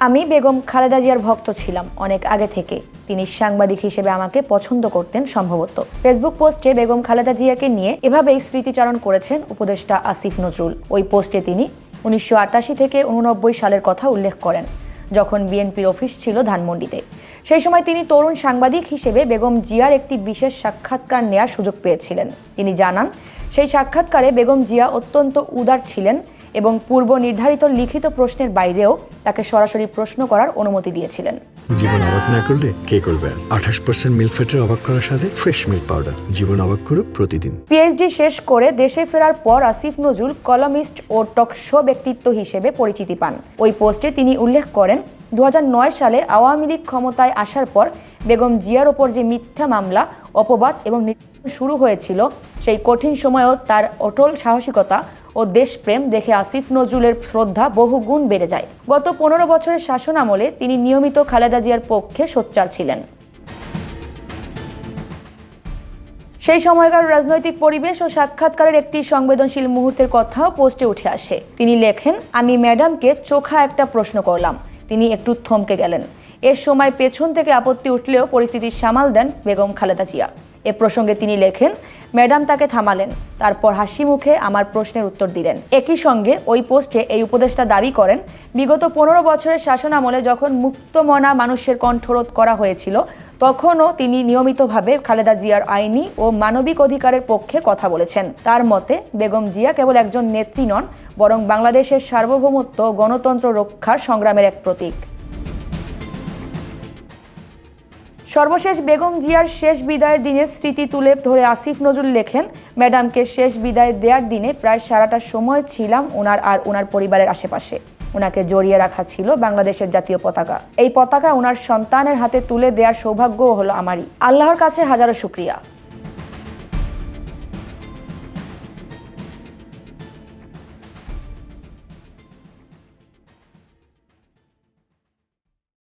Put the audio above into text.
আমি বেগম খালেদা জিয়ার ভক্ত ছিলাম অনেক আগে থেকে। তিনি সাংবাদিক হিসেবে আমাকে পছন্দ করতেন সম্ভবত। ফেসবুক পোস্টে বেগম খালেদা জিয়াকে নিয়ে এভাবেই স্মৃতিচারণ করেছেন উপদেষ্টা আসিফ নজরুল। ওই পোস্টে তিনি 1988 থেকে 89 সালের কথা উল্লেখ করেন, যখন বিএনপির অফিস ছিল ধানমন্ডিতে। সেই সময় তিনি তরুণ সাংবাদিক হিসেবে বেগম জিয়ার একটি বিশেষ সাক্ষাৎকার নেওয়ার সুযোগ পেয়েছিলেন। তিনি জানান, সেই সাক্ষাৎকারে বেগম জিয়া অত্যন্ত উদার ছিলেন এবং পূর্ব নির্ধারিত লিখিত প্রশ্নের বাইরেও তাকে সরাসরি প্রশ্ন করার অনুমতি দিয়েছিলেন। জীবন অবাক না করলে কে করবে? 28% মিল্ক ফ্যাটের অবাক করার সাথে ফ্রেশ মিল্ক পাউডার। জীবন অবাক করুক প্রতিদিন। পিএইচডি শেষ করে দেশে ফেরার পর আসিফ নজরুল কলামিস্ট ও টক শো ব্যক্তিত্ব হিসেবে পরিচিতি পান। ওই পোস্টে তিনি উল্লেখ করেন, 2009 সালে আওয়ামী লীগ ক্ষমতায় আসার পর বেগম জিয়ার ওপর যে মিথ্যা মামলা, অপবাদ এবং নির্যাতন শুরু হয়েছিল, সেই কঠিন সময়েও তার অটল সাহসিকতা ও দেশপ্রেম দেখে আসিফ নজরুলের শ্রদ্ধা বহুগুণ বেড়ে যায়। গত 15 বছরের শাসন আমলে তিনি নিয়মিত খালেদা জিয়ার পক্ষে সোচ্চার ছিলেন। সেই সময়কার রাজনৈতিক পরিবেশ ও সাক্ষাৎকারের একটি সংবেদনশীল মুহূর্তের কথাও পোস্টে উঠে আসে। তিনি লেখেন, আমি ম্যাডামকে চোখা একটা প্রশ্ন করলাম। তিনি একটু থমকে গেলেন। এর সময় পেছন থেকে আপত্তি উঠলেও পরিস্থিতি সামাল দেন বেগম খালেদা জিয়া। এ প্রসঙ্গে তিনি লেখেন, ম্যাডাম তাকে থামালেন, তারপর হাসি মুখে আমার প্রশ্নের উত্তর দিলেন। একই সঙ্গে ওই পোস্টে এই উপদেষ্টা দাবি করেন, বিগত 15 বছরের শাসন আমলে যখন মুক্তমনা মানুষের কণ্ঠরোধ করা হয়েছিল, তখনও তিনি নিয়মিতভাবে খালেদা জিয়ার আইনি ও মানবিক অধিকারের পক্ষে কথা বলেছেন। তার মতে বেগম জিয়া কেবল একজন নেত্রী নন, বরং বাংলাদেশের সার্বভৌমত্ব ও গণতন্ত্র রক্ষার সংগ্রামের এক প্রতীক। সর্বশেষ বেগম জিয়ার শেষ বিদায়ের দিনের স্মৃতি তুলে ধরে আসিফ নজরুল লেখেন, ম্যাডামকে শেষ বিদায় দেওয়ার দিনে প্রায় সারাটা সময় ছিলাম ওনার আর ওনার পরিবারের আশেপাশে। ওনাকে জড়িয়ে রাখা ছিল বাংলাদেশের জাতীয় পতাকা। এই পতাকা ওনার সন্তানের হাতে তুলে দেওয়ার সৌভাগ্যও হলো আমারই। আল্লাহর কাছে হাজারো শুকরিয়া।